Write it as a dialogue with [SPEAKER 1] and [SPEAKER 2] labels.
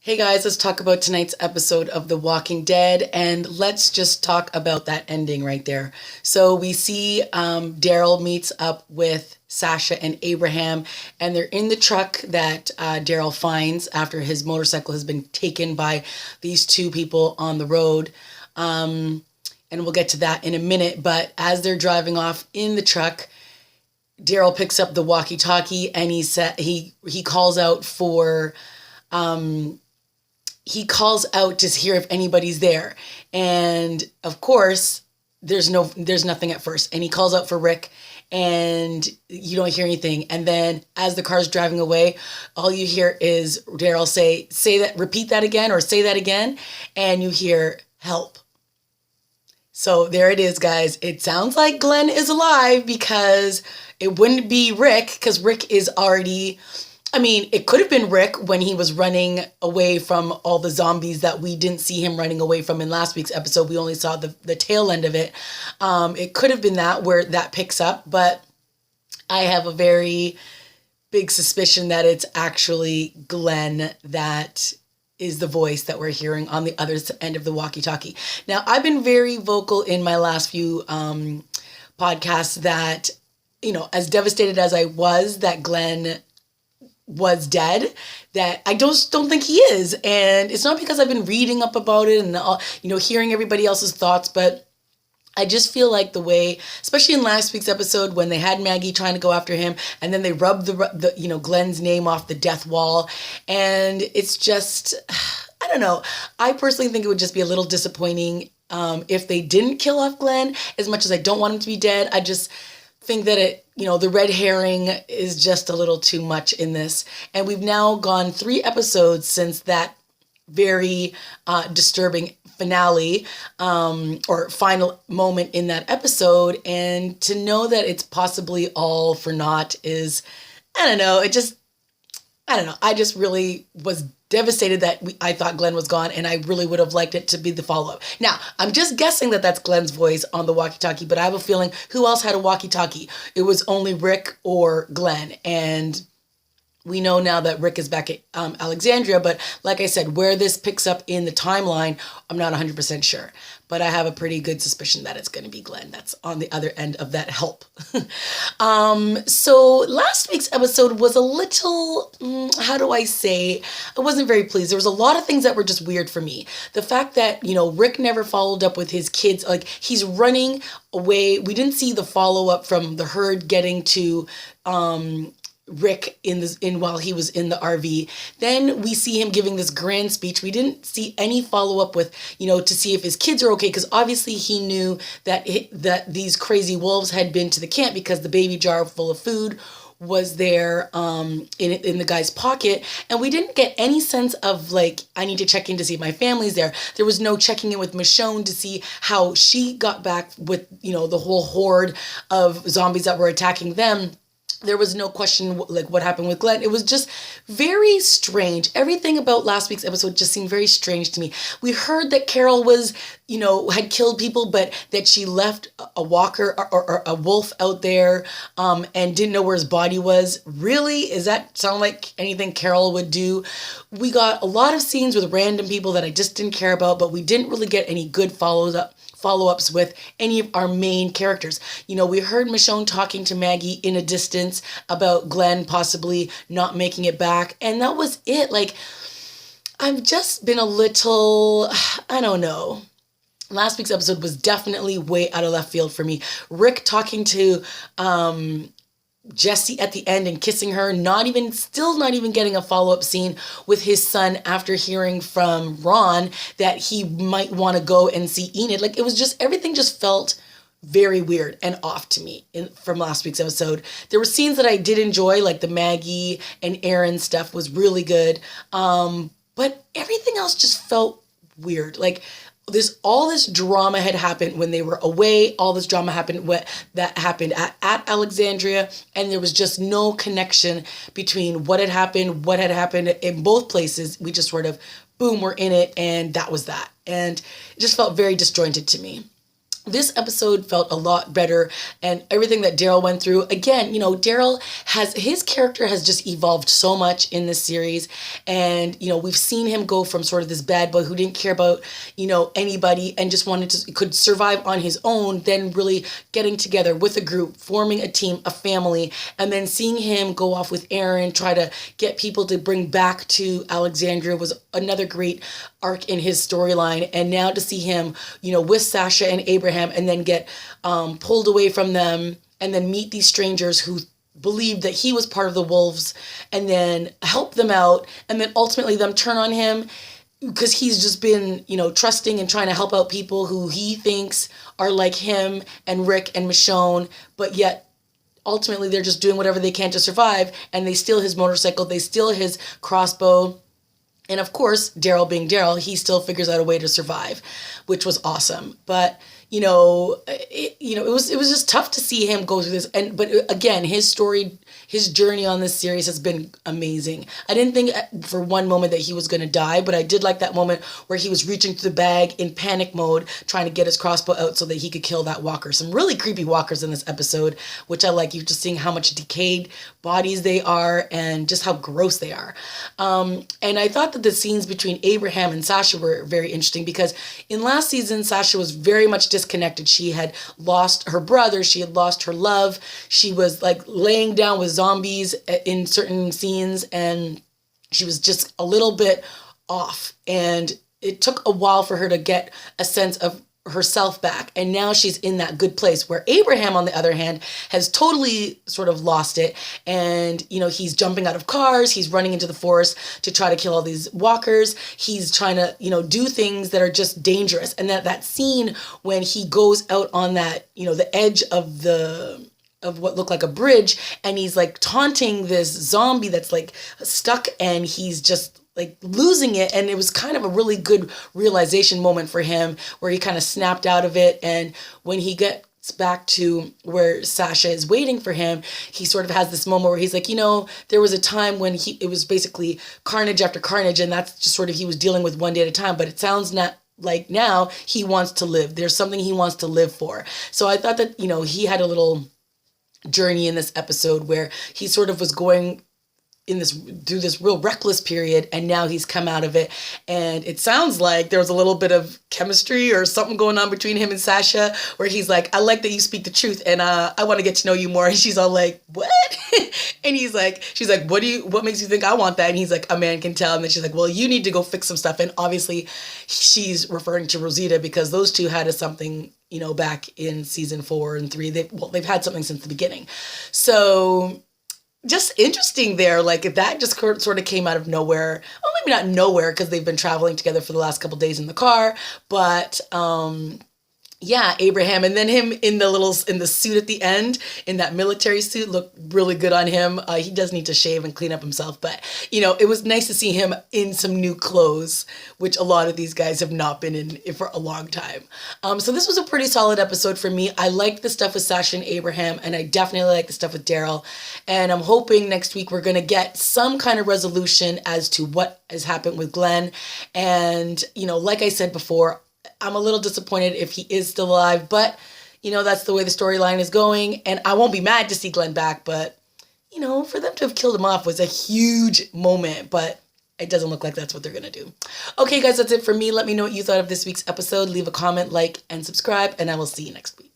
[SPEAKER 1] Hey guys, let's talk about tonight's episode of The Walking Dead, and let's just talk about that ending right there. So we see Darryl meets up with Sasha and Abraham, and they're in the truck that Darryl finds after his motorcycle has been taken by these two people on the road. And we'll get to that in a minute, but as they're driving off in the truck, Darryl picks up the walkie-talkie and he calls out for... he calls out to hear if anybody's there. And of course, there's nothing at first. And he calls out for Rick and you don't hear anything. And then as the car's driving away, all you hear is Darryl say that, repeat that again, or say that again. And you hear help. So there it is, guys. It sounds like Glenn is alive because it wouldn't be Rick, because Rick is already... it could have been Rick when he was running away from all the zombies that we didn't see him running away from in last week's episode. We only saw the tail end of it. It could have been that where that picks up, but I have a very big suspicion that it's actually Glenn that is the voice that we're hearing on the other end of the walkie-talkie. Now, I've been very vocal in my last few podcasts that, as devastated as I was that Glenn was dead, that I don't think he is. And it's not because I've been reading up about it and hearing everybody else's thoughts, but I just feel like the way, especially in last week's episode when they had Maggie trying to go after him and then they rubbed the Glenn's name off the death wall, and it's just, I don't know. I personally think it would just be a little disappointing if they didn't kill off Glenn. As much as I don't want him to be dead, I just think that the red herring is just a little too much in this. And we've now gone 3 episodes since that very disturbing finale or final moment in that episode. And to know that it's possibly all for naught is, I don't know. I just really was devastated that I thought Glenn was gone, and I really would have liked it to be the follow-up. Now, I'm just guessing that that's Glenn's voice on the walkie-talkie, but I have a feeling who else had a walkie-talkie? It was only Rick or Glenn, and we know now that Rick is back at Alexandria, but like I said, where this picks up in the timeline, I'm not 100% sure. But I have a pretty good suspicion that it's going to be Glenn that's on the other end of that help. So last week's episode was a little, how do I say, I wasn't very pleased. There was a lot of things that were just weird for me. The fact that, Rick never followed up with his kids, like he's running away. We didn't see the follow-up from the herd getting to Rick while he was in the RV. Then we see him giving this grand speech. We didn't see any follow-up with, to see if his kids are okay, because obviously he knew that these crazy wolves had been to the camp because the baby jar full of food was there in the guy's pocket, and we didn't get any sense of I need to check in to see if my family's there. There was no checking in with Michonne to see how she got back with the whole horde of zombies that were attacking them. There was no question what happened with Glenn. It was just very strange. Everything about last week's episode just seemed very strange to me. We heard that Carol was, had killed people, but that she left a walker or a wolf out there and didn't know where his body was. Really? Does that sound like anything Carol would do? We got a lot of scenes with random people that I just didn't care about, but we didn't really get any good follow-ups with any of our main characters. We heard Michonne talking to Maggie in a distance about Glenn possibly not making it back, and that was it. I've just been a little, I don't know. Last week's episode was definitely way out of left field for me. Rick talking to Jesse at the end and kissing her, still not even getting a follow-up scene with his son after hearing from Ron that he might want to go and see Enid. It was just, everything just felt very weird and off to me from last week's episode. There were scenes that I did enjoy, like the Maggie and Aaron stuff was really good. But everything else just felt weird. All this drama had happened when they were away. All this drama happened at Alexandria, and there was just no connection between what had happened in both places. We just sort of, boom, we're in it, and that was that. And it just felt very disjointed to me. this episode felt a lot better, and everything that Darryl went through. Again, Darryl his character has just evolved so much in this series. And, we've seen him go from sort of this bad boy who didn't care about, anybody and just could survive on his own, then really getting together with a group, forming a team, a family, and then seeing him go off with Aaron, try to get people to bring back to Alexandria was another great arc in his storyline. And now to see him, with Sasha and Abraham, and then get pulled away from them, and then meet these strangers who believed that he was part of the wolves, and then help them out, and then ultimately them turn on him because he's just been, trusting and trying to help out people who he thinks are like him and Rick and Michonne, but yet ultimately they're just doing whatever they can to survive, and they steal his motorcycle, they steal his crossbow. And of course, Darryl being Darryl, he still figures out a way to survive, which was awesome. But it was just tough to see him go through this. But again, his story, his journey on this series has been amazing. I didn't think for one moment that he was going to die, but I did like that moment where he was reaching through the bag in panic mode, trying to get his crossbow out so that he could kill that walker. Some really creepy walkers in this episode, which I like. You're just seeing how much decayed bodies they are and just how gross they are. And I thought that the scenes between Abraham and Sasha were very interesting because in last season, Sasha was very much disconnected. She had lost her brother. She had lost her love. She was like laying down with zombies in certain scenes, and she was just a little bit off. And it took a while for her to get a sense of herself back. And now she's in that good place, where Abraham, on the other hand, has totally sort of lost it. And, he's jumping out of cars. He's running into the forest to try to kill all these walkers. He's trying to, do things that are just dangerous. And that scene when he goes out on that, the edge of what looked like a bridge, and he's like taunting this zombie that's like stuck, and he's just like losing it. And it was kind of a really good realization moment for him, where he kind of snapped out of it. And when he gets back to where Sasha is waiting for him, he sort of has this moment where he's like, there was a time when it was basically carnage after carnage, and that's just sort of, he was dealing with one day at a time. But it sounds not like now he wants to live. There's something he wants to live for. So I thought that, he had a little journey in this episode where he sort of was going through this real reckless period, and now he's come out of it. And it sounds like there was a little bit of chemistry or something going on between him and Sasha, where he's like, I like that you speak the truth, and I want to get to know you more. And she's all like, what? And she's like, what makes you think I want that? And he's like, a man can tell. And then she's like, well, you need to go fix some stuff. And obviously she's referring to Rosita, because those two had something, back in season 4 and 3. They've had something since the beginning. So just interesting there. Like, that just sort of came out of nowhere. Well, maybe not nowhere, because they've been traveling together for the last couple days in the car. But yeah, Abraham, and then him in the suit at the end, in that military suit, looked really good on him. He does need to shave and clean up himself, but it was nice to see him in some new clothes, which a lot of these guys have not been in for a long time. So this was a pretty solid episode for me. I liked the stuff with Sasha and Abraham, and I definitely like the stuff with Darryl. And I'm hoping next week we're going to get some kind of resolution as to what has happened with Glenn. And, like I said before, I'm a little disappointed if he is still alive, but, that's the way the storyline is going. And I won't be mad to see Glenn back, but, for them to have killed him off was a huge moment, but it doesn't look like that's what they're going to do. Okay, guys, that's it for me. Let me know what you thought of this week's episode. Leave a comment, like, and subscribe, and I will see you next week.